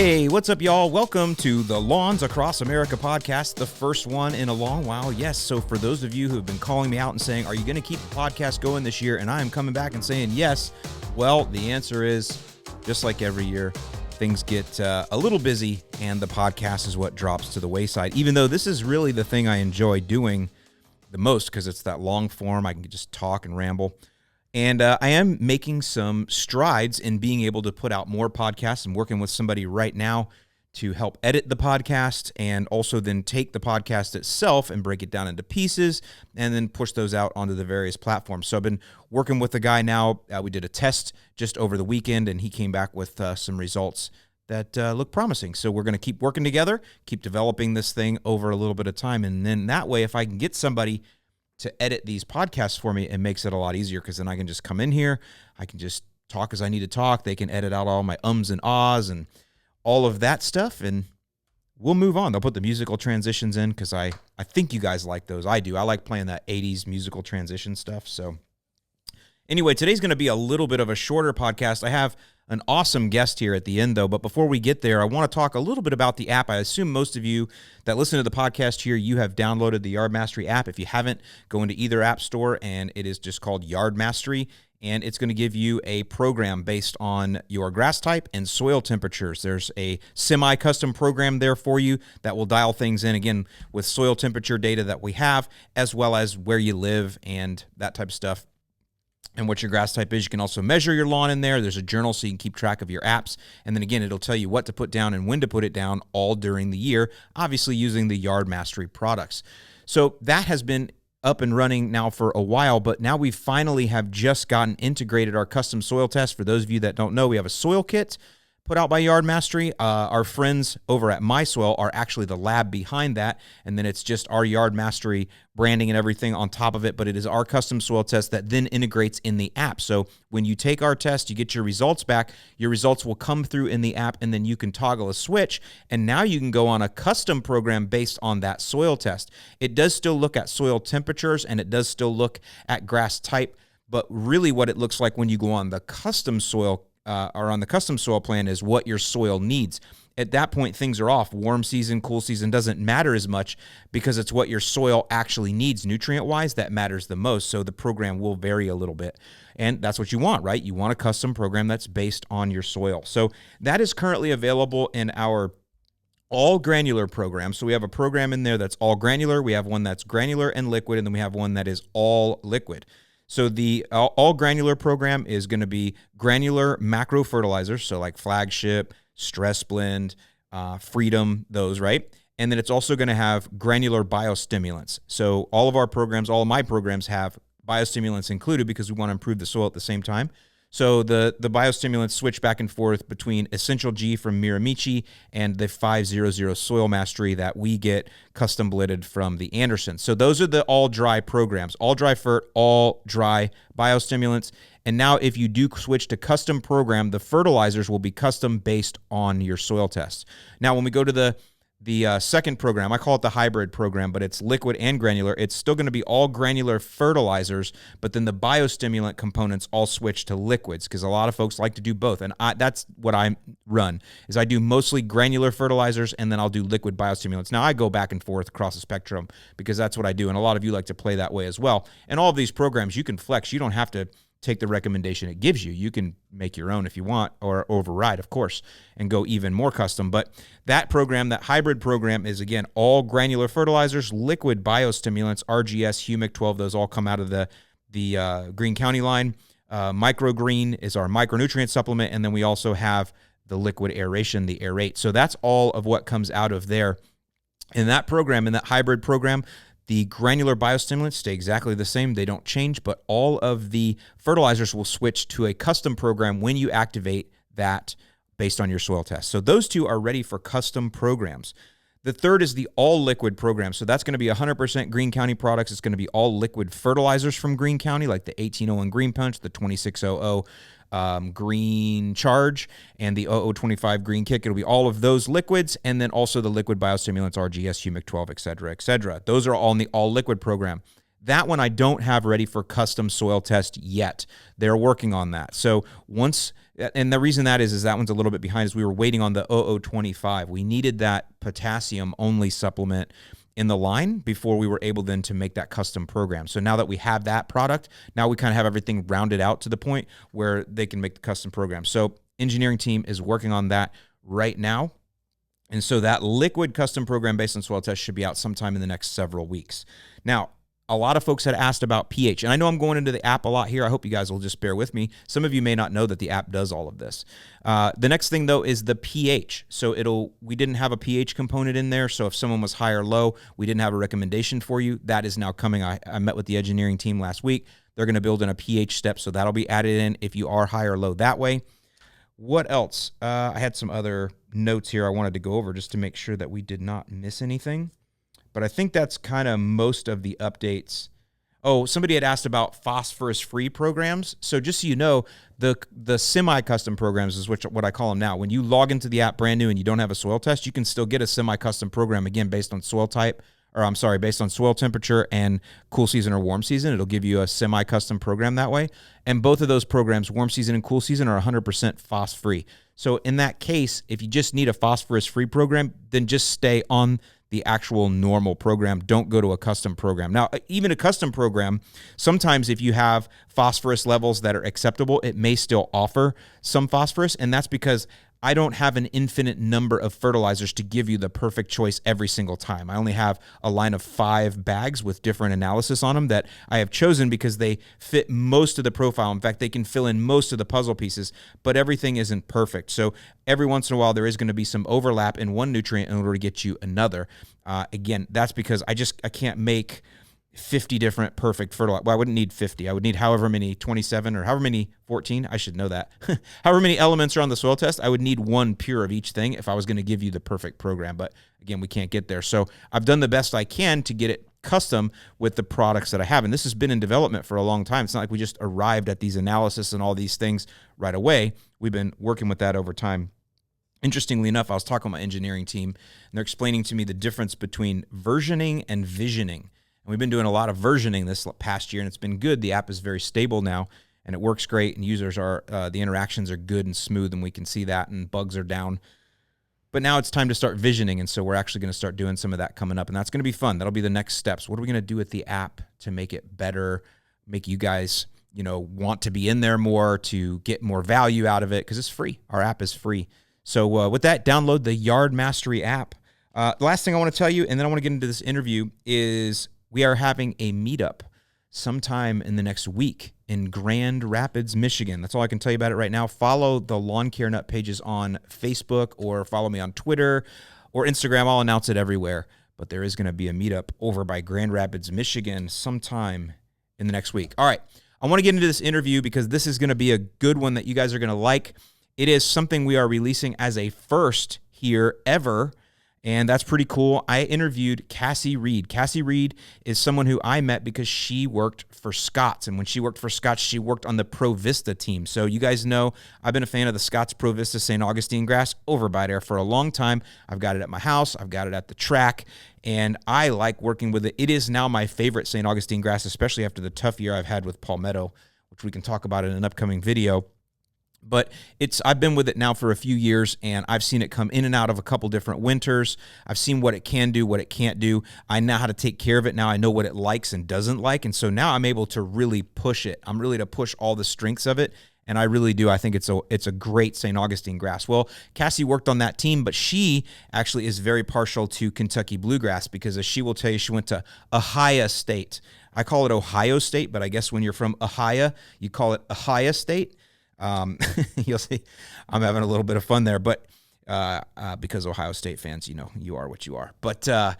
Hey, what's up, y'all? Welcome to the Lawns Across America podcast, the first one in a long while. Yes, so for those of you who have been calling me out and saying, are you going to keep the podcast going this year? And I am coming back and saying yes. Well, the answer is, just like every year, things get a little busy and the podcast is what drops to the wayside, even though this is really the thing I enjoy doing the most because it's that long form. I can just talk and ramble. And I am making some strides in being able to put out more podcasts. I'm working with somebody right now to help edit the podcast and also then take the podcast itself and break it down into pieces and then push those out onto the various platforms. So I've been working with the guy now. We did a test just over the weekend, and he came back with some results that look promising. So we're going to keep working together, keep developing this thing over a little bit of time. And then that way, if I can get somebody to edit these podcasts for me, it makes it a lot easier because then I can just come in here, I can just talk as I need to talk. They can edit out all my ums and ahs and all of that stuff, and we'll move on. They'll put the musical transitions in because I think you guys like those. I do. I like playing that 80s musical transition stuff. So anyway, today's going to be a little bit of a shorter podcast. I have an awesome guest here at the end, though. But before we get there, I want to talk a little bit about the app. I assume most of you that listen to the podcast here, you have downloaded the Yard Mastery app. If you haven't, go into either app store, and it is just called Yard Mastery, and it's going to give you a program based on your grass type and soil temperatures. There's a semi-custom program there for you that will dial things in, again, with soil temperature data that we have, as well as where you live and that type of stuff, and what your grass type is. You can also measure your lawn in there. There's a journal so you can keep track of your apps. And then again, it'll tell you what to put down and when to put it down all during the year, obviously using the Yard Mastery products. So that has been up and running now for a while, but now we finally have just gotten integrated our custom soil test. For those of you that don't know, we have a soil kit put out by Yard Mastery. Our friends over at My Soil are actually the lab behind that, and then it's just our Yard Mastery branding and everything on top of it, but it is our custom soil test that then integrates in the app. So when you take our test, you get your results back, your results will come through in the app, and then you can toggle a switch, and now you can go on a custom program based on that soil test. It does still look at soil temperatures, and it does still look at grass type, but really what it looks like when you go on the custom soil or on the custom soil plan is what your soil needs. At that point, things are off. Warm season, cool season doesn't matter as much because it's what your soil actually needs nutrient-wise that matters the most. So the program will vary a little bit. And that's what you want, right? You want a custom program that's based on your soil. So that is currently available in our all granular program. So we have a program in there that's all granular. We have one that's granular and liquid, and then we have one that is all liquid. So the all granular program is going to be granular macro fertilizers, so like Flagship, Stress Blend, Freedom, those, right? And then it's also going to have granular biostimulants. So all of our programs, all of my programs have biostimulants included because we want to improve the soil at the same time. So the biostimulants switch back and forth between Essential G from Miramichi and the 500 Soil Mastery that we get custom blended from the Anderson. So those are the all dry programs, all dry fert, all dry biostimulants. And now if you do switch to custom program, the fertilizers will be custom based on your soil tests. Now when we go to the second program, I call it the hybrid program, but it's liquid and granular. It's still going to be all granular fertilizers, but then the biostimulant components all switch to liquids because a lot of folks like to do both. And that's what I run, is I do mostly granular fertilizers and then I'll do liquid biostimulants. Now I go back and forth across the spectrum because that's what I do. And a lot of you like to play that way as well. And all of these programs, you can flex. You don't have to take the recommendation it gives you. You can make your own if you want, or override, of course, and go even more custom. But that program, that hybrid program, is, again, all granular fertilizers, liquid biostimulants, RGS, Humic 12, those all come out of the Greene County line. Microgreen is our micronutrient supplement, and then we also have the liquid aeration, the Aerate. So that's all of what comes out of there. In that program, in that hybrid program, the granular biostimulants stay exactly the same. They don't change, but all of the fertilizers will switch to a custom program when you activate that based on your soil test. So those two are ready for custom programs. The third is the all liquid program. So that's going to be 100% Greene County products. It's going to be all liquid fertilizers from Greene County, like the 1801 Green Punch, the 2600 Green Charge, and the 0025 Green Kick. It'll be all of those liquids, and then also the liquid biostimulants, RGS, Humic 12, et cetera, et cetera. Those are all in the all liquid program. That one I don't have ready for custom soil test yet. They're working on that. So once And the reason that is that one's a little bit behind is we were waiting on the 0025. We needed that potassium-only supplement in the line before we were able then to make that custom program. So now that we have that product, now we kind of have everything rounded out to the point where they can make the custom program. So engineering team is working on that right now. And so that liquid custom program based on soil test should be out sometime in the next several weeks. Now, a lot of folks had asked about pH, and I know I'm going into the app a lot here. I hope you guys will just bear with me. Some of you may not know that the app does all of this. The next thing, though, is the pH. So we didn't have a pH component in there, so if someone was high or low, we didn't have a recommendation for you. That is now coming. I met with the engineering team last week. They're going to build in a pH step, so that'll be added in if you are high or low that way. What else? I had some other notes here I wanted to go over just to make sure that we did not miss anything. But I think that's kind of most of the updates. Oh, somebody had asked about phosphorus-free programs. So just so you know, the semi-custom programs is what I call them now. When you log into the app brand new and you don't have a soil test, you can still get a semi-custom program, again, based on soil type, based on soil temperature and cool season or warm season. It'll give you a semi-custom program that way. And both of those programs, warm season and cool season, are 100% phos-free. So in that case, if you just need a phosphorus-free program, then just stay on the actual normal program. Don't go to a custom program. Now, even a custom program, sometimes if you have phosphorus levels that are acceptable, it may still offer some phosphorus, and that's because I don't have an infinite number of fertilizers to give you the perfect choice every single time. I only have a line of 5 bags with different analysis on them that I have chosen because they fit most of the profile. In fact, they can fill in most of the puzzle pieces, but everything isn't perfect. So every once in a while, there is going to be some overlap in one nutrient in order to get you another. Again, that's because I can't make 50 different perfect fertilizers. Well, I wouldn't need 50. I would need however many 27 or however many 14. I should know that. However many elements are on the soil test, I would need one pure of each thing if I was going to give you the perfect program. But again, we can't get there. So I've done the best I can to get it custom with the products that I have. And this has been in development for a long time. It's not like we just arrived at these analysis and all these things right away. We've been working with that over time. Interestingly enough, I was talking to my engineering team, and they're explaining to me the difference between versioning and visioning. And we've been doing a lot of versioning this past year, and it's been good. The app is very stable now, and it works great, and users are, the interactions are good and smooth, and we can see that, and bugs are down. But now it's time to start visioning, and so we're actually going to start doing some of that coming up, and that's going to be fun. That'll be the next steps. What are we going to do with the app to make it better, make you guys, want to be in there more, to get more value out of it, because it's free. Our app is free. So with that, download the Yard Mastery app. The last thing I want to tell you, and then I want to get into this interview, is we are having a meetup sometime in the next week in Grand Rapids, Michigan. That's all I can tell you about it right now. Follow the Lawn Care Nut pages on Facebook or follow me on Twitter or Instagram. I'll announce it everywhere. But there is going to be a meetup over by Grand Rapids, Michigan sometime in the next week. All right. I want to get into this interview because this is going to be a good one that you guys are going to like. It is something we are releasing as a first here ever, and that's pretty cool. I interviewed Cassie Reed. Cassie Reed is someone who I met because she worked for Scotts, and when she worked for Scotts, she worked on the ProVista team. So you guys know I've been a fan of the Scotts ProVista St. Augustine grass over by there for a long time. I've got it at my house. I've got it at the track, and I like working with it. It is now my favorite St. Augustine grass, especially after the tough year I've had with palmetto, which we can talk about in an upcoming video. But I've been with it now for a few years, and I've seen it come in and out of a couple different winters. I've seen what it can do, what it can't do. I know how to take care of it now. I know what it likes and doesn't like, and so now I'm able to really push it. I'm really to push all the strengths of it, and I really do. I think it's a great St. Augustine grass. Well, Cassie worked on that team, but she actually is very partial to Kentucky Bluegrass because, as she will tell you, she went to Ohio State. I call it Ohio State, but I guess when you're from Ohio, you call it Ohio State. You'll see I'm having a little bit of fun there, but because Ohio State fans, you are what you are. But so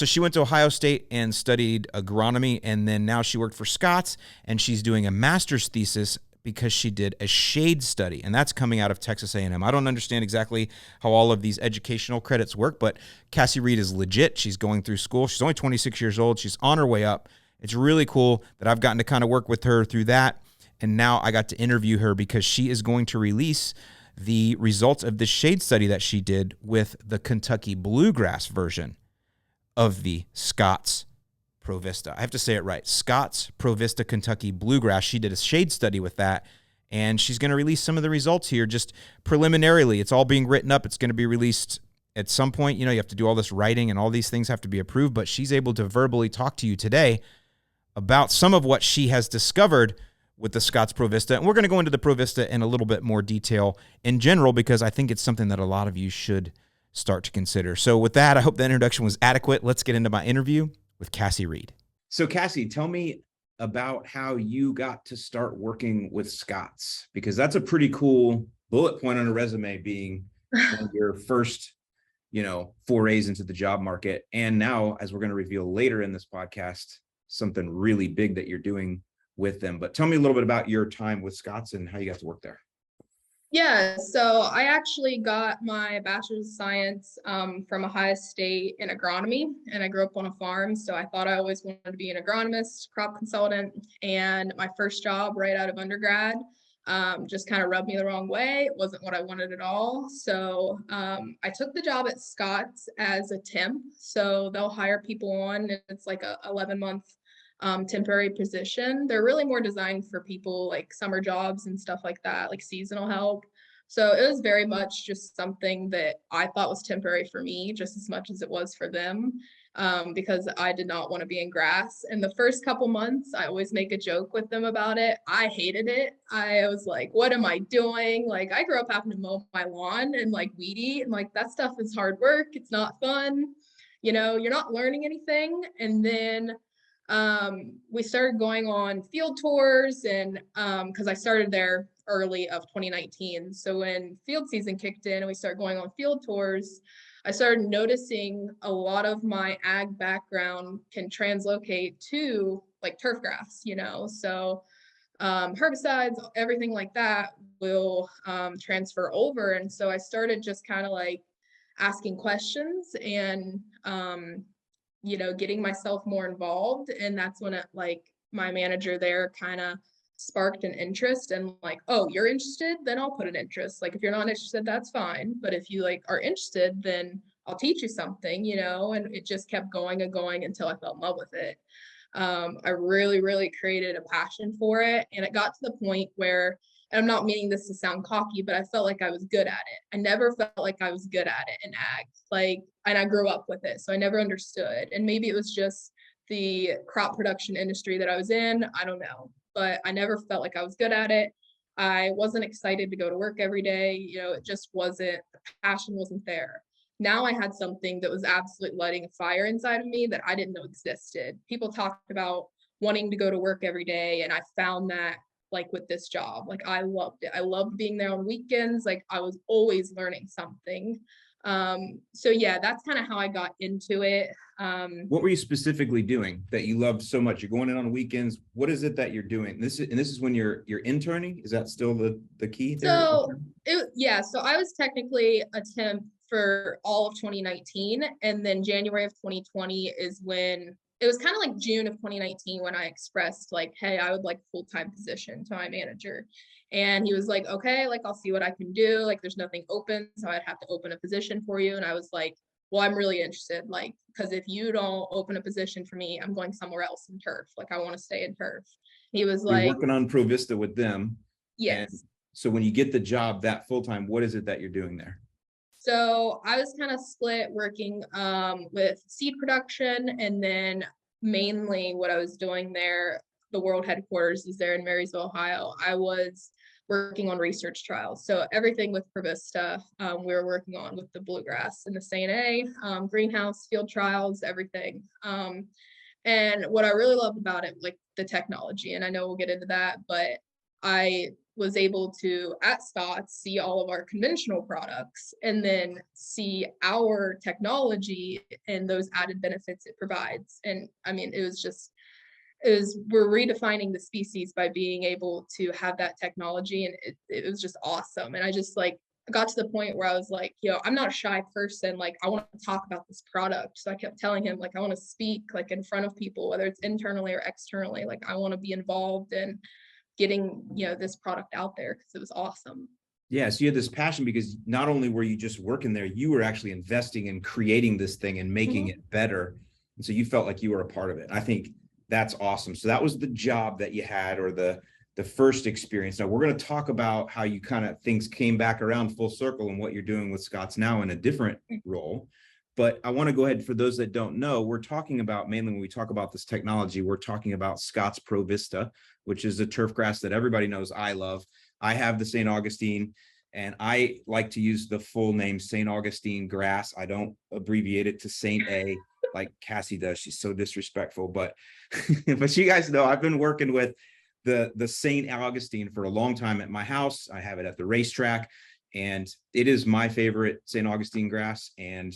she went to Ohio State and studied agronomy, and then now she worked for Scotts, and she's doing a master's thesis because she did a shade study, and that's coming out of Texas A&M. I don't understand exactly how all of these educational credits work, but Cassie Reed is legit. She's going through school. She's only 26 years old. She's on her way up. It's really cool that I've gotten to kind of work with her through that. And now I got to interview her because she is going to release the results of the shade study that she did with the Kentucky Bluegrass version of the Scotts ProVista. I have to say it right. Scotts ProVista Kentucky Bluegrass. She did a shade study with that, and she's going to release some of the results here just preliminarily. It's all being written up. It's going to be released at some point. You have to do all this writing and all these things have to be approved, but she's able to verbally talk to you today about some of what she has discovered with the Scott's ProVista. And we're going to go into the ProVista in a little bit more detail in general, because I think it's something that a lot of you should start to consider. So with that, I hope that introduction was adequate. Let's get into my interview with Cassie Reed. So Cassie, tell me about how you got to start working with Scott's, because that's a pretty cool bullet point on a resume, being one of your first, forays into the job market. And now, as we're going to reveal later in this podcast, something really big that you're doing with them. But tell me a little bit about your time with Scott's and how you got to work there. Yeah, so I actually got my bachelor's of science from Ohio State in agronomy, and I grew up on a farm, so I thought I always wanted to be an agronomist, crop consultant, and my first job right out of undergrad just kind of rubbed me the wrong way. It wasn't what I wanted at all. So I took the job at Scott's as a temp, so they'll hire people on, and it's like a 11-month temporary position. They're really more designed for people like summer jobs and stuff like that, like seasonal help. So it was very much just something that I thought was temporary for me, just as much as it was for them, because I did not want to be in grass. And the first couple months, I always make a joke with them about it. I hated it. I was like, what am I doing? Like, I grew up having to mow my lawn and like weed eat, and like that stuff is hard work. It's not fun. You're not learning anything. And then we started going on field tours, and because I started there early of 2019. So when field season kicked in and we started going on field tours, I started noticing a lot of my ag background can translocate to like turf grass, so herbicides, everything like that will transfer over. And so I started just kind of like asking questions and getting myself more involved. And that's when my manager there kind of sparked an interest, and like, oh, you're interested? Then I'll put an interest. Like, if you're not interested, that's fine. But if you are interested, then I'll teach you something, and it just kept going and going until I fell in love with it. I really, really created a passion for it. And it got to the point where, and I'm not meaning this to sound cocky, but I felt like I was good at it. I never felt like I was good at it in ag, and I grew up with it. So I never understood. And maybe it was just the crop production industry that I was in. I don't know, but I never felt like I was good at it. I wasn't excited to go to work every day. It just wasn't, the passion wasn't there. Now I had something that was absolutely lighting a fire inside of me that I didn't know existed. People talked about wanting to go to work every day, and I found that with this job, I loved it. I loved being there on weekends. I was always learning something. So yeah, that's kind of how I got into it. What were you specifically doing that you loved so much? You're going in on weekends. What is it that you're doing? This is when you're interning. Is that still the key there? So so I was technically a temp for all of 2019, and then January of 2020 is when it was kind of like June of 2019 when I expressed hey, I would like a full-time position to my manager. And he was like, okay, I'll see what I can do. There's nothing open, so I'd have to open a position for you. And I was like, well, I'm really interested, because if you don't open a position for me, I'm going somewhere else in turf. I want to stay in turf. He was You're working on ProVista with them. Yes. And so when you get the job that full-time, what is it that you're doing there? So I was kind of split working with seed production, and then mainly what I was doing there, the world headquarters is there in Marysville, Ohio. I was working on research trials. So everything with ProVista, we were working on with the Bluegrass and the CNA, greenhouse, field trials, everything. And what I really loved about it, the technology, and I know we'll get into that, but I was able to, at Scott's, see all of our conventional products and then see our technology and those added benefits it provides. And I mean, we're redefining the species by being able to have that technology, and it was just awesome. And I just got to the point where I was like, I'm not a shy person. I want to talk about this product. So I kept telling him, I want to speak in front of people, whether it's internally or externally. I want to be involved in getting this product out there, because it was awesome. Yeah, so you had this passion because not only were you just working there, you were actually investing in creating this thing and making it better. And so you felt like you were a part of it. I think that's awesome. So that was the job that you had, or the the first experience. Now we're going to talk about how you kind of things came back around full circle and what you're doing with Scott's now in a different role. But I want to go ahead, for those that don't know, we're talking about, mainly when we talk about this technology, we're talking about Scott's ProVista, which is a turf grass that everybody knows I love. I have the St. Augustine, and I like to use the full name St. Augustine grass. I don't abbreviate it to St. A like Cassie does. She's so disrespectful, but but you guys know I've been working with the St. Augustine for a long time at my house. I have it at the racetrack, and it is my favorite St. Augustine grass. And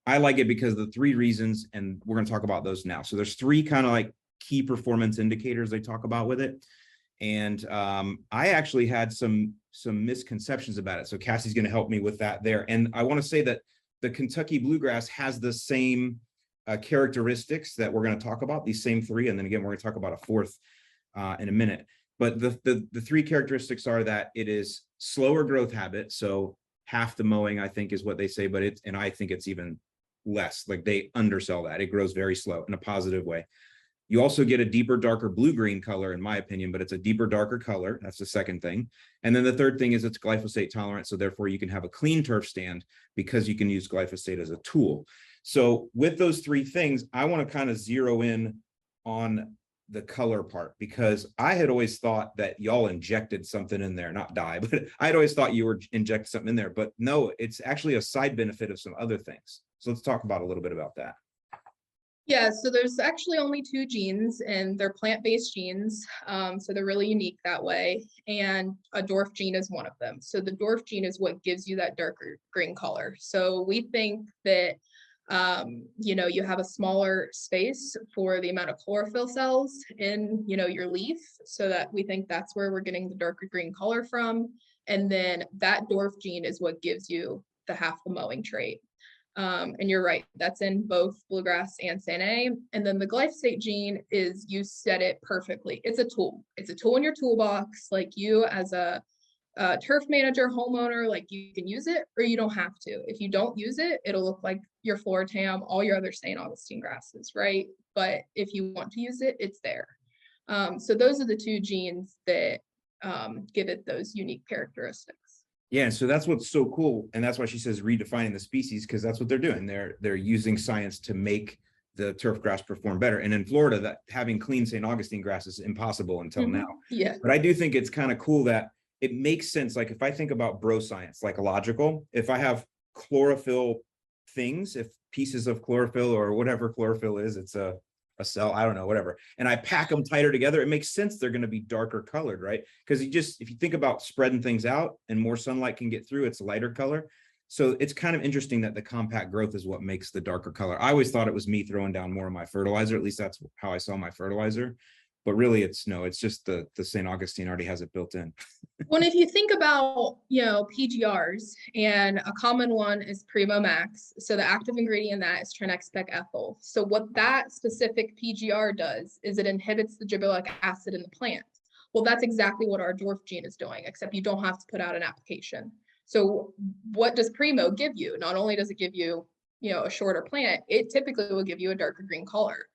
I like it because of the three reasons, and we're going to talk about those now. So there's three kind of like key performance indicators they talk about with it. And I actually had some misconceptions about it. So Cassie's going to help me with that there. And I want to say that the Kentucky Bluegrass has the same characteristics that we're going to talk about, these same three. And then again, we're going to talk about a fourth in a minute. But the three characteristics are that it is slower growth habit. So half the mowing, I think, is what they say, but and I think it's even less. Like, they undersell that. It grows very slow in a positive way. You also get a deeper, darker blue-green color, in my opinion, but it's a deeper, darker color. That's the second thing. And then the third thing is it's glyphosate tolerant. So therefore you can have a clean turf stand because you can use glyphosate as a tool. So with those three things, I want to kind of zero in on the color part, because I had always thought that y'all injected something in there, not dye, but I had always thought you were injecting something in there, but no, it's actually a side benefit of some other things. So let's talk about a little bit about that. Yeah, so there's actually only 2 genes, and they're plant-based genes. So they're really unique that way. And a dwarf gene is one of them. So the dwarf gene is what gives you that darker green color. So we think that, you have a smaller space for the amount of chlorophyll cells in, your leaf. So that we think that's where we're getting the darker green color from. And then that dwarf gene is what gives you the half the mowing trait. And you're right, that's in both Bluegrass and St. A. And then the glyphosate gene is, you said it perfectly. It's a tool. It's a tool in your toolbox. Like, you as a turf manager, homeowner, like, you can use it or you don't have to. If you don't use it, it'll look like your Floratam, all your other St. Augustine grasses, right? But if you want to use it, it's there. So those are the 2 genes that give it those unique characteristics. Yeah, so that's what's so cool, and that's why she says redefining the species, because that's what they're doing. They're using science to make the turf grass perform better. And in Florida, that having clean St. Augustine grass is impossible until now. Yeah. But I do think it's kind of cool that it makes sense. Like, if I think about bro science, like logical, if I have chlorophyll things, if pieces of chlorophyll or whatever chlorophyll is, it's a cell, I don't know, whatever, and I pack them tighter together, it makes sense they're going to be darker colored, right? Because if you think about spreading things out and more sunlight can get through, it's a lighter color. So it's kind of interesting that the compact growth is what makes the darker color. I always thought it was me throwing down more of my fertilizer. At least that's how I saw my fertilizer. But really, it's just the St. Augustine already has it built in. Well, if you think about, PGRs, and a common one is Primo Max. So the active ingredient in that is trinexpec ethyl. So what that specific PGR does is it inhibits the gibberellic acid in the plant. Well, that's exactly what our dwarf gene is doing, except you don't have to put out an application. So what does Primo give you? Not only does it give you, a shorter plant, it typically will give you a darker green color.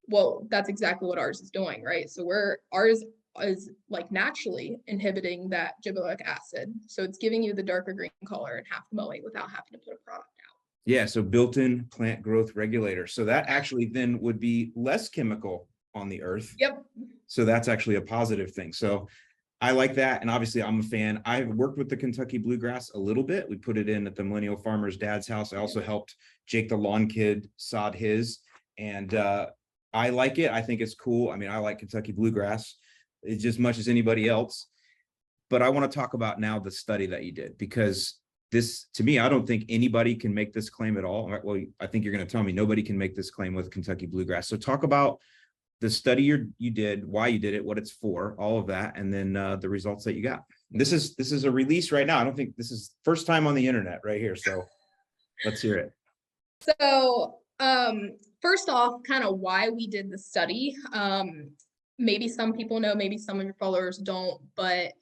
Well, that's exactly what ours is doing, right? So ours is like naturally inhibiting that gibberellic acid. So it's giving you the darker green color and half the mowing without having to put a product out. Yeah, so built-in plant growth regulator. So that actually then would be less chemical on the earth. Yep. So that's actually a positive thing. So I like that. And obviously I'm a fan. I've worked with the Kentucky Bluegrass a little bit. We put it in at the Millennial Farmer's dad's house. I also helped Jake the lawn kid sod his. And I like it. I think it's cool. I mean, I like Kentucky Bluegrass just as much as anybody else. But I want to talk about now the study that you did, because this, to me, I don't think anybody can make this claim at all. Well, I think you're going to tell me nobody can make this claim with Kentucky Bluegrass. So talk about the study you did, why you did it, what it's for, all of that, and then the results that you got. This is a release right now. I don't think this is first time on the internet right here. So let's hear it. So first off, kind of why we did the study. Maybe some people know, maybe some of your followers don't, but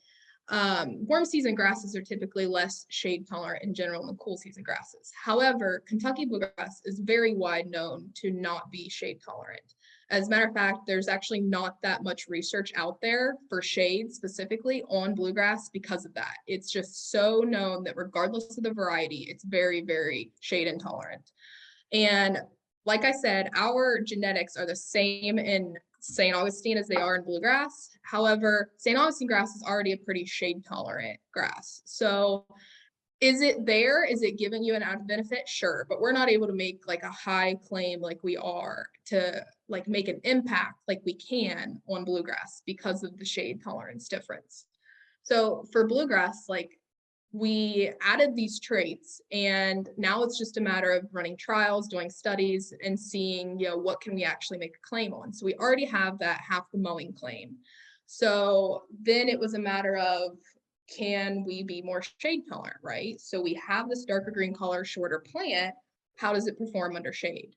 warm season grasses are typically less shade tolerant in general than cool season grasses. However, Kentucky Bluegrass is very wide known to not be shade tolerant. As a matter of fact, there's actually not that much research out there for shade specifically on bluegrass because of that. It's just so known that regardless of the variety, it's very, very shade intolerant. And like I said, our genetics are the same in St. Augustine as they are in bluegrass. However, St. Augustine grass is already a pretty shade tolerant grass. So is it there? Is it giving you an added benefit? Sure, but we're not able to make like a high claim like we are to like make an impact like we can on bluegrass because of the shade tolerance difference. So for bluegrass, like we added these traits and now it's just a matter of running trials, doing studies and seeing, what can we actually make a claim on. So we already have that half the mowing claim. So then it was a matter of, can we be more shade tolerant, right? So we have this darker green color, shorter plant. How does it perform under shade?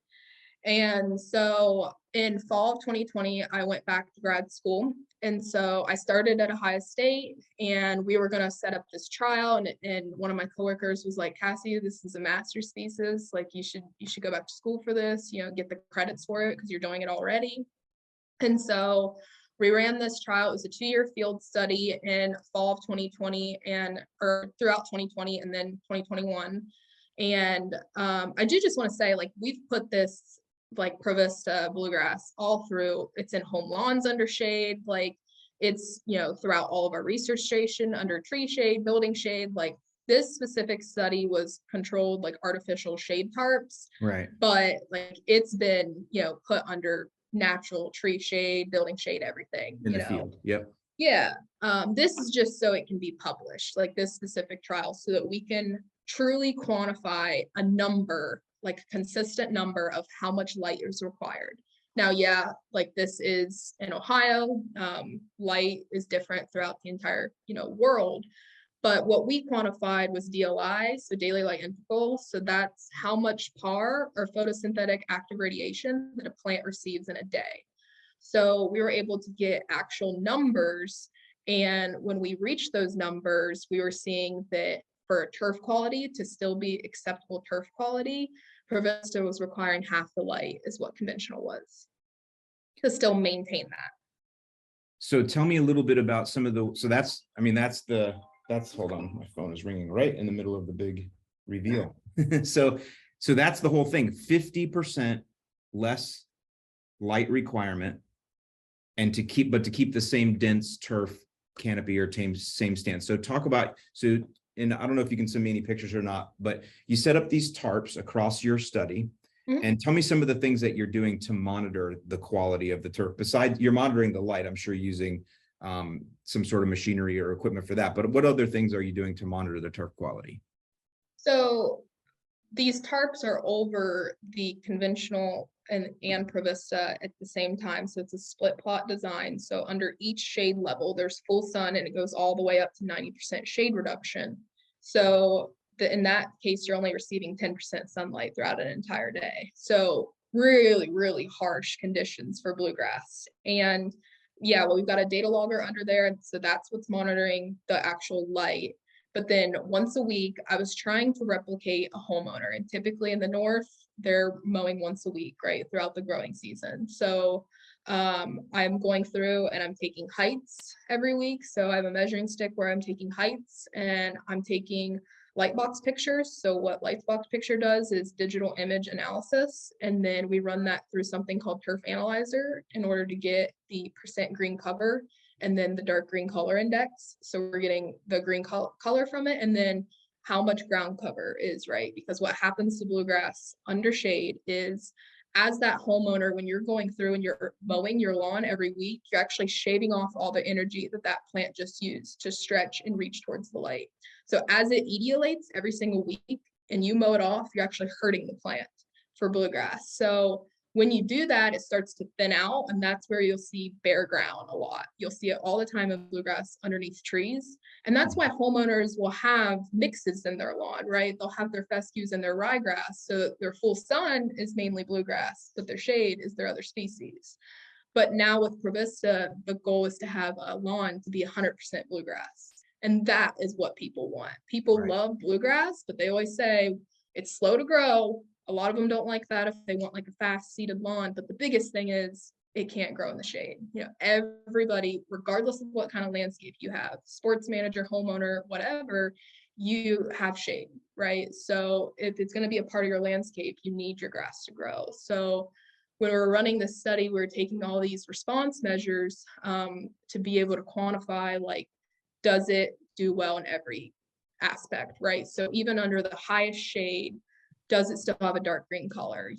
And so in fall of 2020, I went back to grad school. And so I started at Ohio State and we were going to set up this trial. And one of my coworkers was like, Cassie, this is a master's thesis. Like you should go back to school for this, get the credits for it because you're doing it already. And so we ran this trial. It was a 2-year field study in fall of 2020 or throughout 2020 and then 2021. And I do just want to say, like, we've put this like ProVista bluegrass all through. It's in home lawns under shade. Like it's, throughout all of our research station under tree shade, building shade. Like this specific study was controlled like artificial shade tarps. Right. But like it's been, put under natural tree shade, building shade, everything In the field. Yep. Yeah. This is just so it can be published, like this specific trial, so that we can truly quantify a number, like a consistent number of how much light is required. Now, yeah, like this is in Ohio, light is different throughout the entire, world. But what we quantified was DLI, so daily light interval. So that's how much PAR or photosynthetic active radiation that a plant receives in a day. So we were able to get actual numbers. And when we reached those numbers, we were seeing that for turf quality to still be acceptable turf quality, ProVista was requiring half the light is what conventional was to still maintain that. So tell me a little bit about some of the, hold on, my phone is ringing right in the middle of the big reveal. So that's the whole thing, 50% less light requirement and to keep the same dense turf canopy or same stance. So talk about, and I don't know if you can send me any pictures or not, but you set up these tarps across your study. Mm-hmm. And tell me some of the things that you're doing to monitor the quality of the turf. Besides, you're monitoring the light, I'm sure using some sort of machinery or equipment for that. But what other things are you doing to monitor the turf quality? So these tarps are over the conventional and ProVista at the same time. So it's a split plot design. So under each shade level, there's full sun and it goes all the way up to 90% shade reduction. So in that case, you're only receiving 10% sunlight throughout an entire day. So really, really harsh conditions for bluegrass. And yeah, well, we've got a data logger under there. And so that's what's monitoring the actual light. But then once a week, I was trying to replicate a homeowner. And typically in the north, they're mowing once a week, right, throughout the growing season. So I'm going through and I'm taking heights every week. So I have a measuring stick where I'm taking heights and I'm taking lightbox pictures. So what lightbox picture does is digital image analysis. And then we run that through something called Turf Analyzer in order to get the percent green cover and then the dark green color index. So we're getting the green color from it and then how much ground cover is, right? Because what happens to bluegrass under shade is as that homeowner, when you're going through and you're mowing your lawn every week, you're actually shaving off all the energy that plant just used to stretch and reach towards the light. So as it etiolates every single week and you mow it off, you're actually hurting the plant for bluegrass. So when you do that, it starts to thin out, and that's where you'll see bare ground a lot. You'll see it all the time in bluegrass underneath trees. And that's why homeowners will have mixes in their lawn, right? They'll have their fescues and their ryegrass. So their full sun is mainly bluegrass, but their shade is their other species. But now with ProVista, the goal is to have a lawn to be 100% bluegrass. And that is what people want. People love bluegrass, but they always say it's slow to grow. A lot of them don't like that if they want like a fast seeded lawn. But the biggest thing is it can't grow in the shade. Everybody, regardless of what kind of landscape you have, sports manager, homeowner, whatever, you have shade, right? So if it's going to be a part of your landscape, you need your grass to grow. So when we're running this study, we're taking all these response measures to be able to quantify, like, does it do well in every aspect, right? So even under the highest shade, does it still have a dark green color?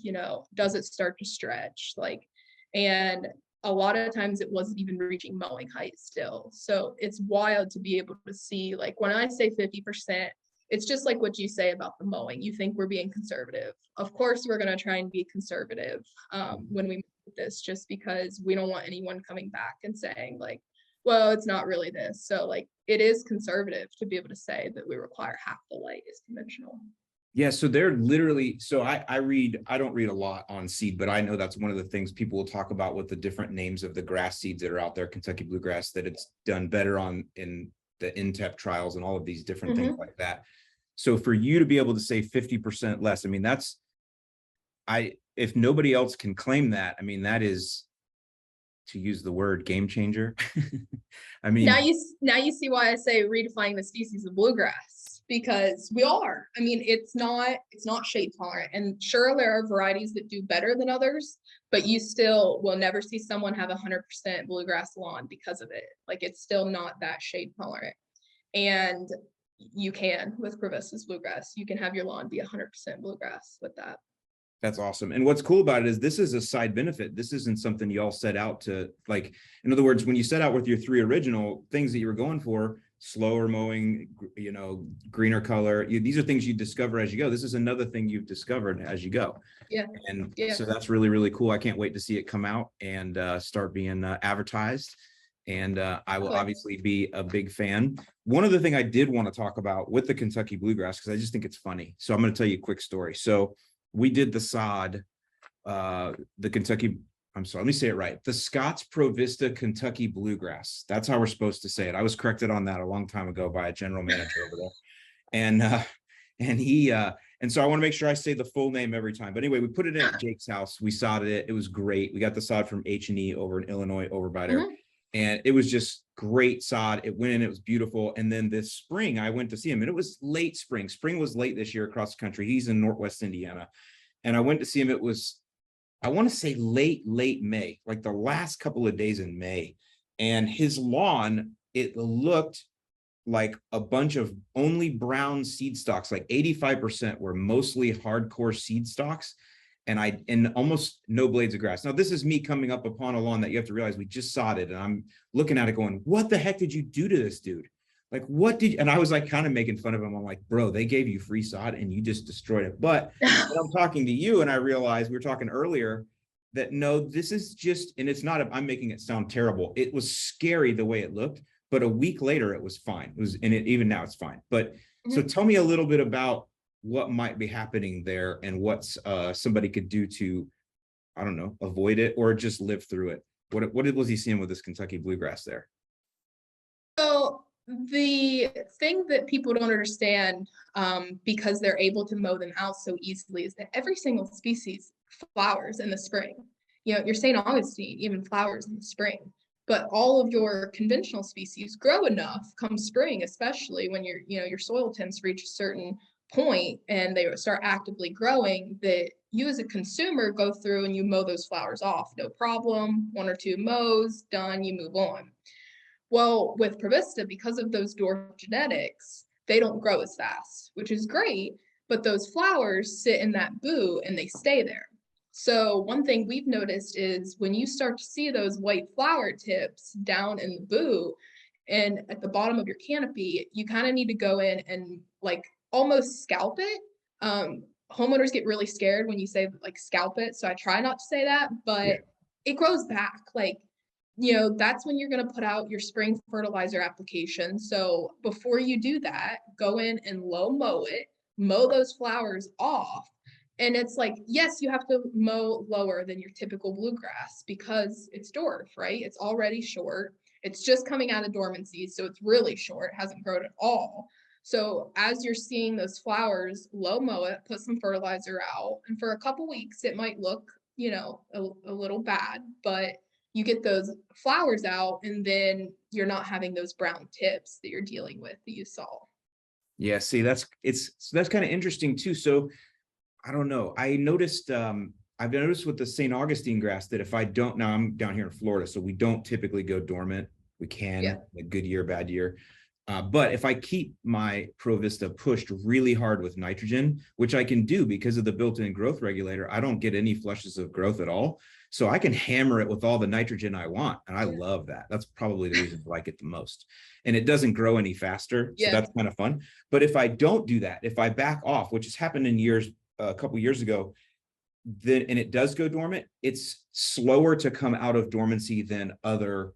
Does it start to stretch? And a lot of times it wasn't even reaching mowing height still. So it's wild to be able to see, like, when I say 50%, it's just like what you say about the mowing. You think we're being conservative. Of course, we're going to try and be conservative when we do this, just because we don't want anyone coming back and saying, like, well, it's not really this. So, like, it is conservative to be able to say that we require half the light as conventional. Yeah, so they're literally, so I don't read a lot on seed, but I know that's one of the things people will talk about with the different names of the grass seeds that are out there, Kentucky Bluegrass, that it's done better in the INTEP trials and all of these different things like that. So for you to be able to say 50% less, I mean, if nobody else can claim that, I mean, that is, to use the word, game changer. I mean, now you see why I say redefining the species of bluegrass, because we are. I mean, it's not shade tolerant, and sure, there are varieties that do better than others, but you still will never see someone have 100% bluegrass lawn because of it. Like, it's still not that shade tolerant. And you can, with ProVista's bluegrass, you can have your lawn be 100% bluegrass with that. That's awesome. And what's cool about it is this is a side benefit. This isn't something y'all set out to, like, in other words, when you set out with your 3 original things that you were going for, slower mowing, greener color, these are things you discover as you go. This is another thing you've discovered as you go. Yeah. And so that's really, really cool. I can't wait to see it come out and start being advertised. And I will obviously be a big fan. One other thing I did want to talk about with the Kentucky Bluegrass, because I just think it's funny. So I'm going to tell you a quick story. So we did the sod, the Kentucky, I'm sorry, let me say it right. The Scott's ProVista Kentucky Bluegrass. That's how we're supposed to say it. I was corrected on that a long time ago by a general manager over there. And so I want to make sure I say the full name every time. But anyway, we put it at Jake's house. We sodded it. It was great. We got the sod from H&E over in Illinois, over by there. And it was just great sod. It went in, it was beautiful. And then this spring, I went to see him, and it was late spring. Spring was late this year across the country. He's in Northwest Indiana. And I went to see him. It was, I want to say late May, like the last couple of days in May. And his lawn, it looked like a bunch of only brown seed stalks, like 85% were mostly hardcore seed stalks. And almost no blades of grass. Now, this is me coming up upon a lawn that you have to realize we just sodded, and I'm looking at it going, what the heck did you do to this dude? Like, and I was like kind of making fun of him. I'm like, bro, they gave you free sod and you just destroyed it. But I'm talking to you, and I realized, we were talking earlier, that no, this is just, and it's not, I'm making it sound terrible. It was scary the way it looked, but a week later it was fine. Even now it's fine. But so tell me a little bit about what might be happening there, and what's somebody could do to, I don't know, avoid it or just live through it. What was he seeing with this Kentucky Bluegrass there? So the thing that people don't understand, because they're able to mow them out so easily, is that every single species flowers in the spring. Your St. Augustine even flowers in the spring. But all of your conventional species grow enough come spring, especially when your soil temps reach a certain point and they start actively growing, that you as a consumer go through and you mow those flowers off, no problem, 1 or 2 mows, done, you move on. Well, with ProVista, because of those dwarf genetics, they don't grow as fast, which is great, but those flowers sit in that boot and they stay there. So one thing we've noticed is when you start to see those white flower tips down in the boot and at the bottom of your canopy, you kind of need to go in and, like, almost scalp it. Homeowners get really scared when you say, like, scalp it. So I try not to say that, but it grows back. Like, that's when you're going to put out your spring fertilizer application. So before you do that, go in and low mow it, mow those flowers off. And it's like, yes, you have to mow lower than your typical bluegrass because it's dwarf, right? It's already short. It's just coming out of dormancy. So it's really short, hasn't grown at all. So as you're seeing those flowers, low mow it, put some fertilizer out. And for a couple weeks, it might look, a little bad, but you get those flowers out, and then you're not having those brown tips that you're dealing with that you saw. Yeah, see, that's kind of interesting too. So I don't know. I've noticed with the St. Augustine grass that if I don't, now I'm down here in Florida, so we don't typically go dormant. We Yeah. can, a good year, bad year. But if I keep my ProVista pushed really hard with nitrogen, which I can do because of the built-in growth regulator, I don't get any flushes of growth at all. So I can hammer it with all the nitrogen I want. And I love that. That's probably the reason I like it the most. And it doesn't grow any faster. So that's kind of fun. But if I don't do that, if I back off, which has happened in years, a couple years ago, then, and it does go dormant, it's slower to come out of dormancy than other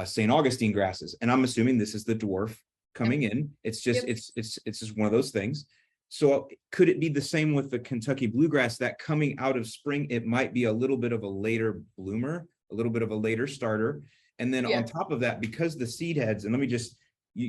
St. Augustine grasses. And I'm assuming this is the dwarf coming in. It's just, it's just one of those things. So could it be the same with the Kentucky bluegrass, that coming out of spring, it might be a little bit of a later bloomer, a little bit of a later starter. And then on top of that, because the seed heads, and let me just,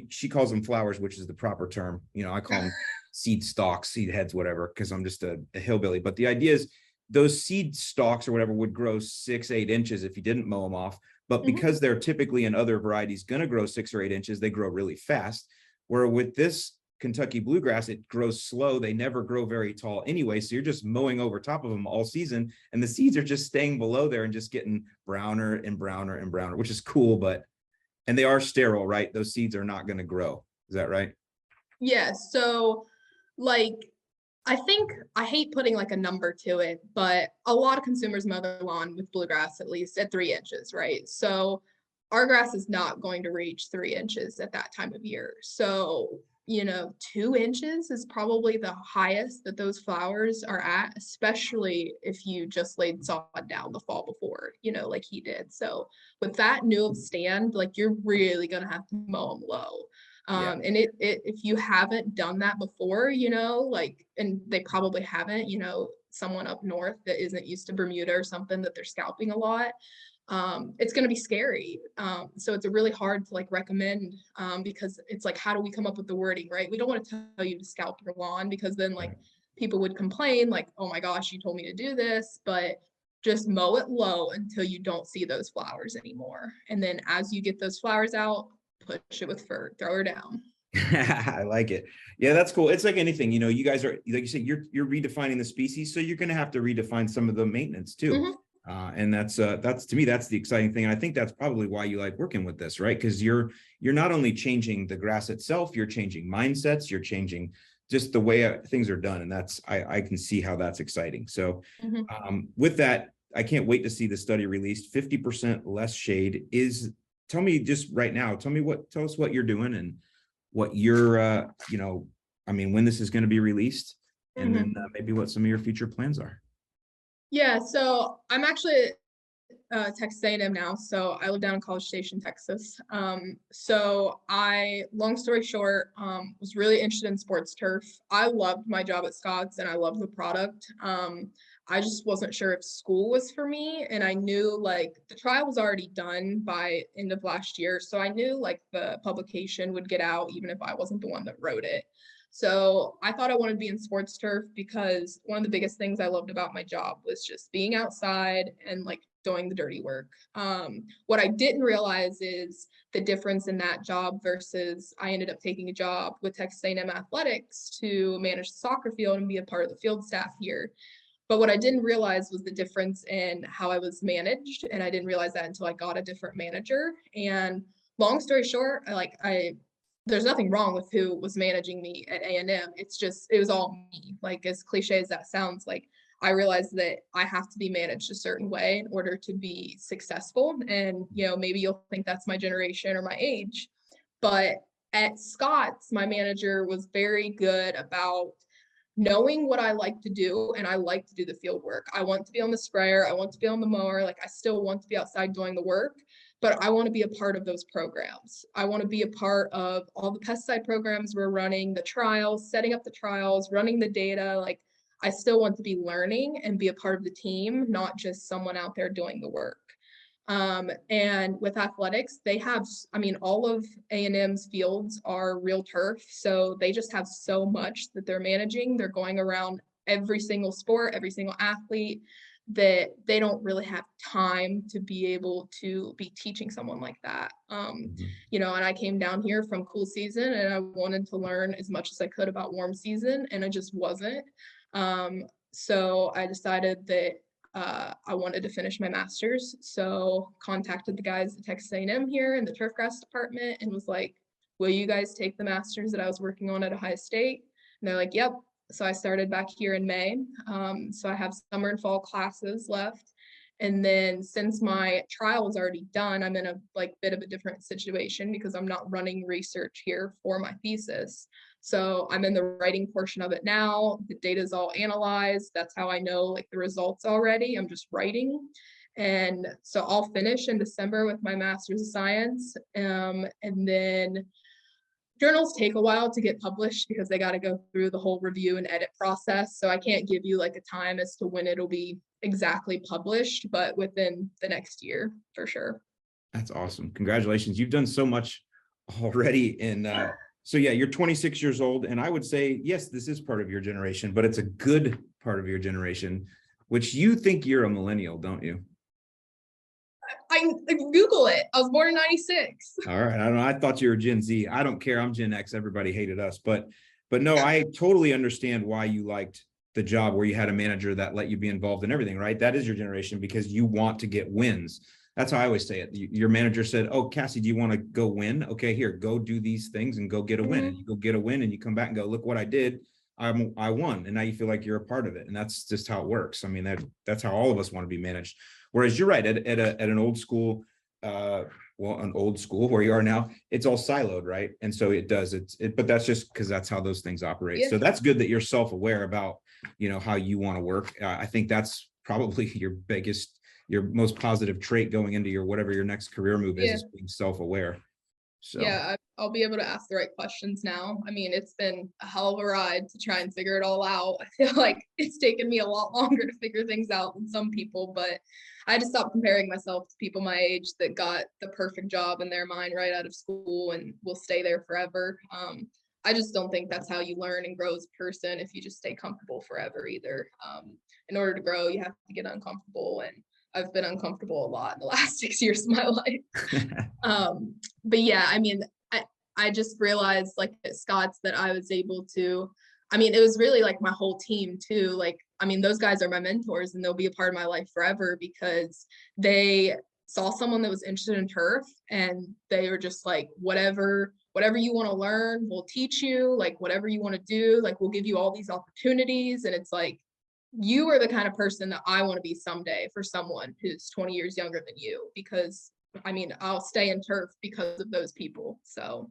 she calls them flowers, which is the proper term. You know, I call them seed stalks, seed heads, whatever, because I'm just a hillbilly. But the idea is those seed stalks or whatever would grow 6-8 inches if you didn't mow them off. But because they're typically in other varieties going to grow 6 or 8 inches, they grow really fast. Where with this Kentucky bluegrass, it grows slow. They never grow very tall anyway. So you're just mowing over top of them all season. And the seeds are just staying below there and just getting browner and browner and browner, which is cool. But, and they are sterile, right? Those seeds are not going to grow. Is that right? Yeah. So like, I think, I hate putting like a number to it, but a lot of consumers mow their lawn with bluegrass at least at 3 inches, right? So our grass is not going to reach 3 inches at that time of year. So, 2 inches is probably the highest that those flowers are at, especially if you just laid sod down the fall before, like he did. So with that new stand, like you're really gonna have to mow them low. And if you haven't done that before, like, and they probably haven't, someone up north that isn't used to Bermuda or something that they're scalping a lot, it's going to be scary. So it's a really hard to like recommend, because it's like, how do we come up with the wording, right? We don't want to tell you to scalp your lawn, because then like people would complain like, oh my gosh, you told me to do this, but just mow it low until you don't see those flowers anymore. And then as you get those flowers out, push it with fur, throw her down. I like it. Yeah, that's cool. It's like anything, you guys are, like you said, you're redefining the species, so you're going to have to redefine some of the maintenance too. And that's to me, that's the exciting thing. And I think that's probably why you like working with this, right? Because you're not only changing the grass itself, you're changing mindsets, you're changing just the way things are done. And that's, I can see how that's exciting. So with that, I can't wait to see the study released. 50% less shade is, tell me just right now, tell us what you're doing and what you're, when this is going to be released, and then maybe what some of your future plans are. Yeah, so I'm actually Texas A&M now, so I live down in College Station, Texas. So long story short, was really interested in sports turf. I loved my job at Scott's and I loved the product. I just wasn't sure if school was for me, and I knew like the trial was already done by end of last year, so I knew like the publication would get out even if I wasn't the one that wrote it. So I thought I wanted to be in sports turf because one of the biggest things I loved about my job was just being outside and like doing the dirty work. What I didn't realize is the difference in that job versus I ended up taking a job with Texas A&M Athletics to manage the soccer field and be a part of the field staff here. But what I didn't realize was the difference in how I was managed. And I didn't realize that until I got a different manager. And long story short, there's nothing wrong with who was managing me at A&M. It's just, it was all me. Like, as cliche as that sounds, like I realized that I have to be managed a certain way in order to be successful. And, maybe you'll think that's my generation or my age, but at Scott's, my manager was very good about knowing what I like to do, and I like to do the field work. I want to be on the sprayer. I want to be on the mower. Like, I still want to be outside doing the work, but I want to be a part of those programs. I want to be a part of all the pesticide programs we're running, the trials, setting up the trials, running the data. Like, I still want to be learning and be a part of the team, not just someone out there doing the work. And with athletics, they have, all of A&M's fields are real turf. So they just have so much that they're managing. They're going around every single sport, every single athlete. that they don't really have time to be able to be teaching someone like that. Mhm. You know, and I came down here from cool season and I wanted to learn as much as I could about warm season, and I just wasn't. So I decided that I wanted to finish my master's. So contacted the guys at Texas A&M here in the turfgrass department and was like, will you guys take the master's that I was working on at Ohio State? And they're like, yep. So I started back here in May. So I have summer and fall classes left. And then since my trial was already done, I'm in a like bit of a different situation because I'm not running research here for my thesis. So I'm in the writing portion of it now. The data is all analyzed. That's how I know like the results already. I'm just writing. And so I'll finish in December with my master's of science. And then journals take a while to get published because they got to go through the whole review and edit process. So I can't give you like a time as to when it'll be exactly published, but within the next year for sure. That's awesome. Congratulations. You've done so much already. And so, yeah, you're 26 years old. And I would say, yes, this is part of your generation, but it's a good part of your generation, which you think you're a millennial, don't you? I Google it. I was born in 96. All right. I don't know. I thought you were Gen Z. I don't care. I'm Gen X. Everybody hated us. But no, I totally understand why you liked the job where you had a manager that let you be involved in everything, right? That is your generation because you want to get wins. That's how I always say it. Your manager said, oh, Cassie, do you want to go win? Okay, here, go do these things and go get a win. And you go get a win and you come back and go, look what I did. I won. And now you feel like you're a part of it. And that's just how it works. I mean, that's how all of us want to be managed. Whereas you're right, at an old school, an old school where you are now, it's all siloed, right? And so it does, but that's just because that's how those things operate. Yeah. So that's good that you're self-aware about, how you want to work. I think that's probably your most positive trait going into whatever your next career move is being self-aware. So yeah, I'll be able to ask the right questions now. I mean, it's been a hell of a ride to try and figure it all out. I feel like it's taken me a lot longer to figure things out than some people, but I had to stop comparing myself to people my age that got the perfect job in their mind right out of school and will stay there forever. I just don't think that's how you learn and grow as a person if you just stay comfortable forever either. In order to grow, you have to get uncomfortable, and I've been uncomfortable a lot in the last 6 years of my life. But yeah, I mean, I just realized like at Scott's that I was able to, I mean, it was really like my whole team too. Like, I mean, those guys are my mentors and they'll be a part of my life forever because they saw someone that was interested in turf and they were just like, whatever you want to learn, we'll teach you, like whatever you want to do, like we'll give you all these opportunities. And it's like, you are the kind of person that I want to be someday for someone who's 20 years younger than you, because I mean, I'll stay in turf because of those people. So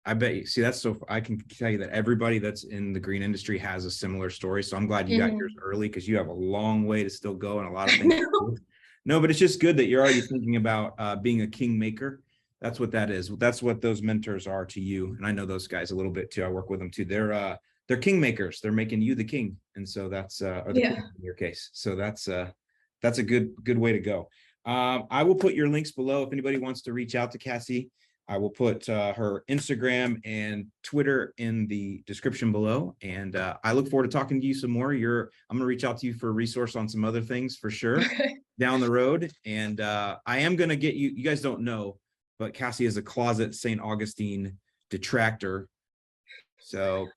I bet you see I can tell you that everybody that's in the green industry has a similar story. So I'm glad you got yours early because you have a long way to still go and a lot of things. No, but it's just good that you're already thinking about being a kingmaker. That's what that is. That's what those mentors are to you. And I know those guys a little bit too. I work with them too. They're kingmakers. They're making you the king. And so that's or the king in your case. So that's a good way to go. I will put your links below if anybody wants to reach out to Cassie. I will put her Instagram and Twitter in the description below. And I look forward to talking to you some more. I'm going to reach out to you for a resource on some other things for sure down the road. And I am going to get you guys don't know, but Cassie is a closet St. Augustine detractor. So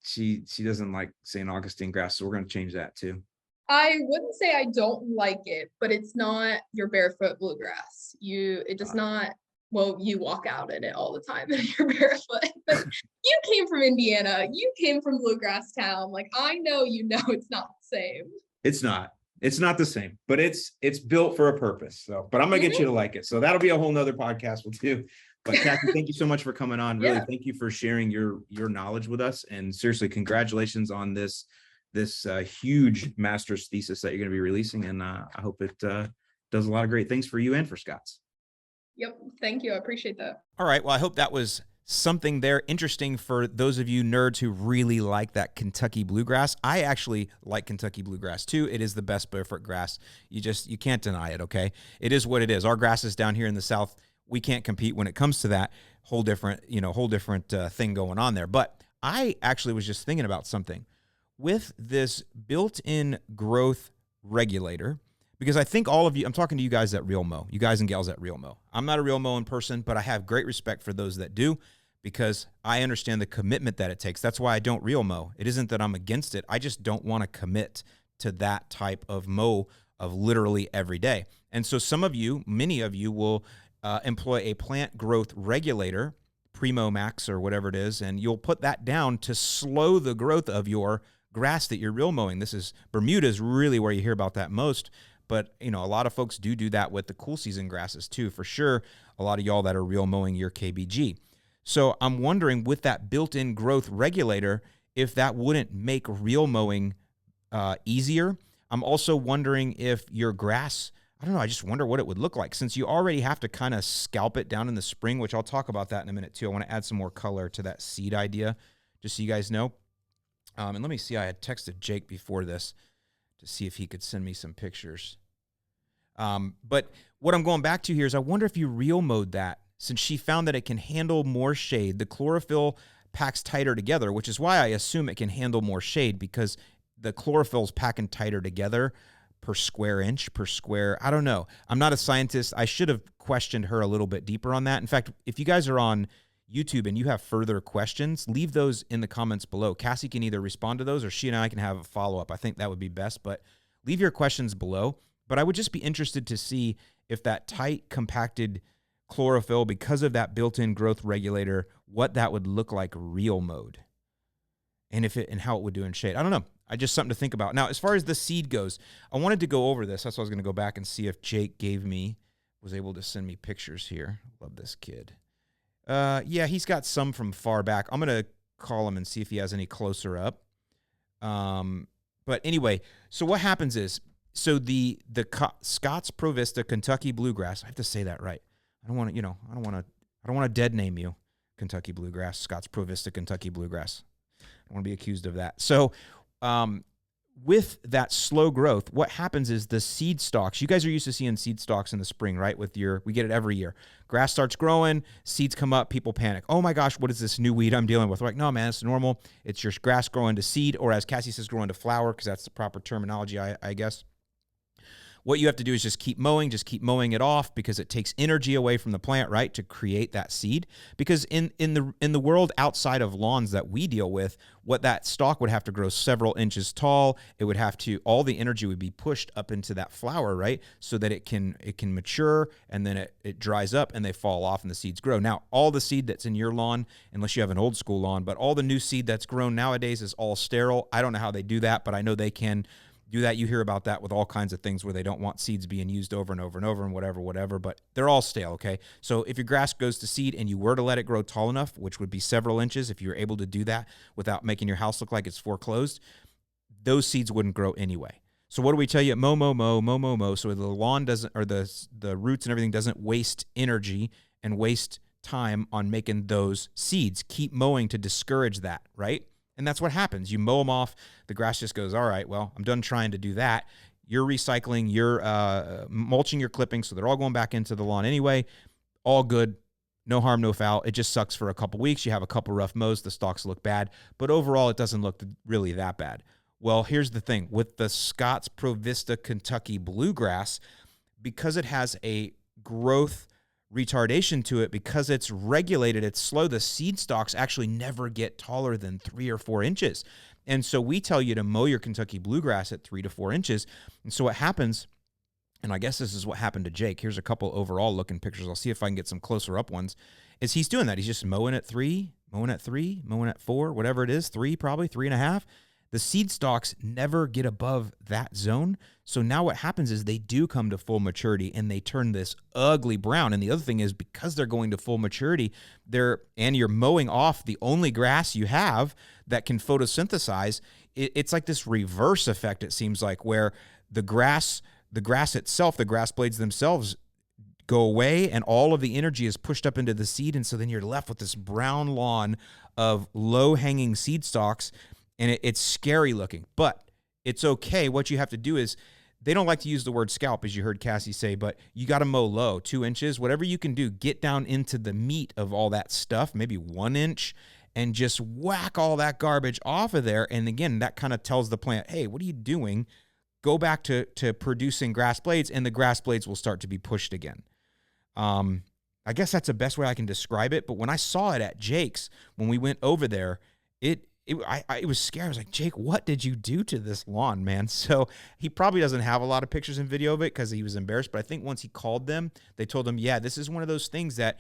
she doesn't like St. Augustine grass. So we're going to change that too. I wouldn't say I don't like it, but it's not your barefoot bluegrass. It does not, well, you walk out in it all the time and you're barefoot. But you came from Indiana. You came from Bluegrass Town. Like, I know it's not the same. It's not. It's not the same, but it's built for a purpose. So, but I'm going to get you to like it. So that'll be a whole nother podcast we'll do. But Cassie, thank you so much for coming on. Really, thank you for sharing your knowledge with us. And seriously, congratulations on this huge master's thesis that you're going to be releasing. And I hope it does a lot of great things for you and for Scott's. Yep. Thank you. I appreciate that. All right. Well, I hope that was something there interesting for those of you nerds who really like that Kentucky bluegrass. I actually like Kentucky bluegrass too. It is the best barefoot grass. You can't deny it. Okay. It is what it is. Our grasses down here in the South, we can't compete when it comes to that whole different thing going on there. But I actually was just thinking about something with this built-in growth regulator, because I think all of you, I'm talking to you guys that real mow, you guys and gals that real mow. I'm not a real mowing person, but I have great respect for those that do, because I understand the commitment that it takes. That's why I don't real mow. It isn't that I'm against it. I just don't want to commit to that type of mow of literally every day. And so some of you, many of you will employ a plant growth regulator, Primo Max or whatever it is, and you'll put that down to slow the growth of your grass that you're real mowing. Bermuda is really where you hear about that most. But, a lot of folks do that with the cool season grasses too, for sure. A lot of y'all that are real mowing your KBG. So I'm wondering, with that built-in growth regulator, if that wouldn't make real mowing easier. I'm also wondering if your grass, I don't know, I just wonder what it would look like, since you already have to kind of scalp it down in the spring, which I'll talk about that in a minute too. I want to add some more color to that seed idea, just so you guys know. And let me see, I had texted Jake before this to see if he could send me some pictures. But what I'm going back to here is, I wonder if you real mowed that, since she found that it can handle more shade. The chlorophyll packs tighter together, which is why I assume it can handle more shade, because the chlorophyll's packing tighter together per square inch, I don't know. I'm not a scientist. I should have questioned her a little bit deeper on that. In fact, if you guys are on YouTube and you have further questions, leave those in the comments below. Cassie can either respond to those, or she and I can have a follow-up. I think that would be best, but leave your questions below. But I would just be interested to see if that tight, compacted chlorophyll, because of that built-in growth regulator, what that would look like real mode, and how it would do in shade. I don't know. Just something to think about. Now, as far as the seed goes, I wanted to go over this. That's why I was going to go back and see if Jake was able to send me pictures here. Love this kid. Yeah, he's got some from far back. I'm going to call him and see if he has any closer up. But anyway, so what happens is, the Scott's ProVista Kentucky Bluegrass, I have to say that right. I don't want to dead name you, Kentucky Bluegrass, Scott's ProVista Kentucky Bluegrass. I don't want to be accused of that. So, with that slow growth, what happens is the seed stalks, you guys are used to seeing seed stalks in the spring, right? We get it every year. Grass starts growing, seeds come up, people panic. Oh my gosh, what is this new weed I'm dealing with? We're like, no, man, it's normal. It's your grass growing to seed, or as Cassie says, growing to flower, because that's the proper terminology, I guess. What you have to do is just keep mowing it off, because it takes energy away from the plant, right, to create that seed. Because in the world outside of lawns that we deal with, what that stalk would have to grow several inches tall. It would have to, all the energy would be pushed up into that flower, right, so that it can mature, and then it dries up and they fall off and the seeds grow. Now, all the seed that's in your lawn, unless you have an old school lawn, but all the new seed that's grown nowadays is all sterile. I don't know how they do that, but I know they can do that. You hear about that with all kinds of things where they don't want seeds being used over and over and over and whatever, but they're all stale, okay? So if your grass goes to seed and you were to let it grow tall enough, which would be several inches, if you're able to do that without making your house look like it's foreclosed, those seeds wouldn't grow anyway. So what do we tell you? Mow, so the lawn doesn't, or the roots and everything doesn't waste energy and waste time on making those seeds. Keep mowing to discourage that, right? And that's what happens. You mow them off. The grass just goes, all right, well, I'm done trying to do that. You're recycling. You're mulching your clippings, so they're all going back into the lawn anyway. All good. No harm, no foul. It just sucks for a couple weeks. You have a couple rough mows. The stalks look bad. But overall, it doesn't look really that bad. Well, here's the thing. With the Scott's ProVista Kentucky Bluegrass, because it has a growth retardation to it, because it's regulated, it's slow, the seed stalks actually never get taller than 3 or 4 inches. And so we tell you to mow your Kentucky Bluegrass at 3 to 4 inches. And so what happens, and I guess this is what happened to Jake. Here's a couple overall looking pictures. I'll see if I can get some closer up ones. Is he's doing that. He's just mowing at 3, mowing at 3, mowing at 4, whatever it is, 3, probably 3.5. The seed stalks never get above that zone. So now what happens is they do come to full maturity and they turn this ugly brown. And the other thing is, because they're going to full maturity, and you're mowing off the only grass you have that can photosynthesize, it's like this reverse effect, it seems like, where the grass itself, the grass blades themselves go away and all of the energy is pushed up into the seed. And so then you're left with this brown lawn of low-hanging seed stalks. And it's scary looking, but it's okay. What you have to do is, they don't like to use the word scalp, as you heard Cassie say, but you got to mow low, 2 inches, whatever you can do, get down into the meat of all that stuff, maybe 1 inch, and just whack all that garbage off of there. And again, that kind of tells the plant, hey, what are you doing? go back to producing grass blades, and the grass blades will start to be pushed again. I guess that's the best way I can describe it. But when I saw it at Jake's, when we went over there, it was scary. I was like, Jake, what did you do to this lawn, man? So he probably doesn't have a lot of pictures and video of it because he was embarrassed. But I think once he called them, they told him, yeah, this is one of those things that,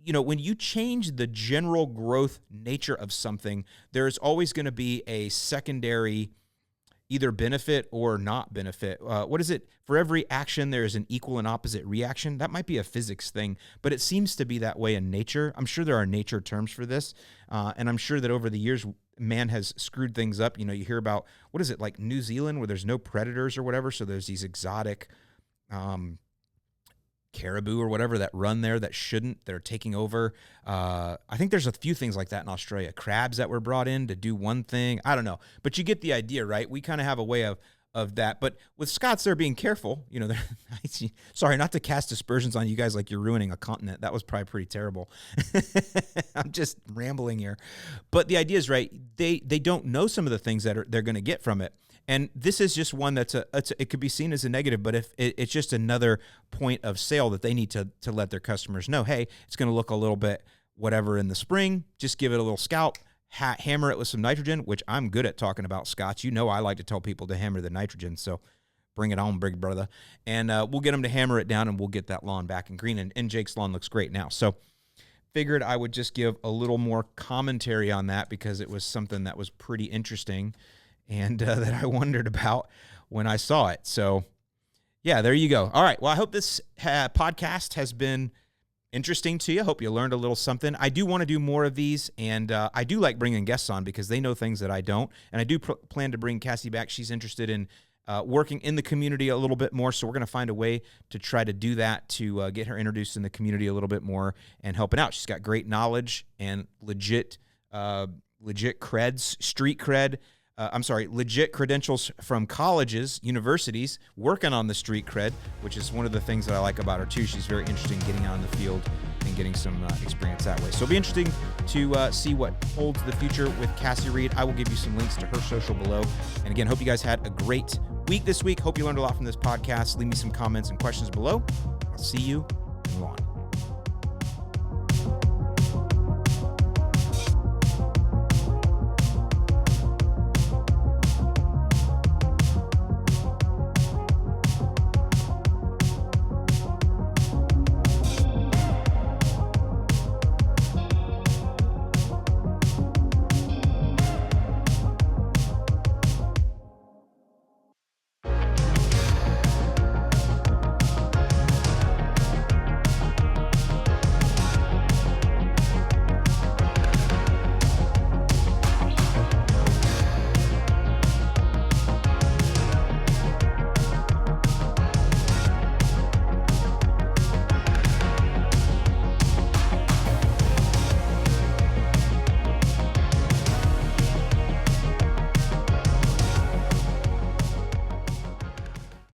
when you change the general growth nature of something, there's always going to be a secondary either benefit or not benefit. What is it? For every action, there is an equal and opposite reaction. That might be a physics thing, but it seems to be that way in nature. I'm sure there are nature terms for this, and I'm sure that over the years, man has screwed things up. You hear about, what is it, like New Zealand, where there's no predators or whatever, so there's these exotic caribou or whatever that run there that shouldn't, that are taking over. I think there's a few things like that in Australia. Crabs that were brought in to do one thing. I don't know. But you get the idea, right? We kind of have a way of that. But with Scots, they're being careful. Sorry, not to cast aspersions on you guys like you're ruining a continent. That was probably pretty terrible. I'm just rambling here. But the idea is, right, they don't know some of the things that they're going to get from it. And this is just one it could be seen as a negative, but if it's just another point of sale that they need to let their customers know, hey, it's going to look a little bit whatever in the spring, just give it a little scalp, hammer it with some nitrogen, which I'm good at talking about, Scotch. I like to tell people to hammer the nitrogen, so bring it on, big brother. And we'll get them to hammer it down, and we'll get that lawn back in green. And Jake's lawn looks great now. So figured I would just give a little more commentary on that because it was something that was pretty interesting and that I wondered about when I saw it. So, yeah, there you go. All right. Well, I hope this podcast has been interesting to you. I hope you learned a little something. I do want to do more of these, and I do like bringing guests on because they know things that I don't. And I do plan to bring Cassie back. She's interested in working in the community a little bit more, so we're going to find a way to try to do that to get her introduced in the community a little bit more and helping out. She's got great knowledge and legit creds, street cred. Legit credentials from colleges, universities, working on the street cred, which is one of the things that I like about her too. She's very interested in getting out in the field and getting some experience that way. So it'll be interesting to see what holds the future with Cassie Reed. I will give you some links to her social below. And again, hope you guys had a great week this week. Hope you learned a lot from this podcast. Leave me some comments and questions below. I'll see you in the lawn.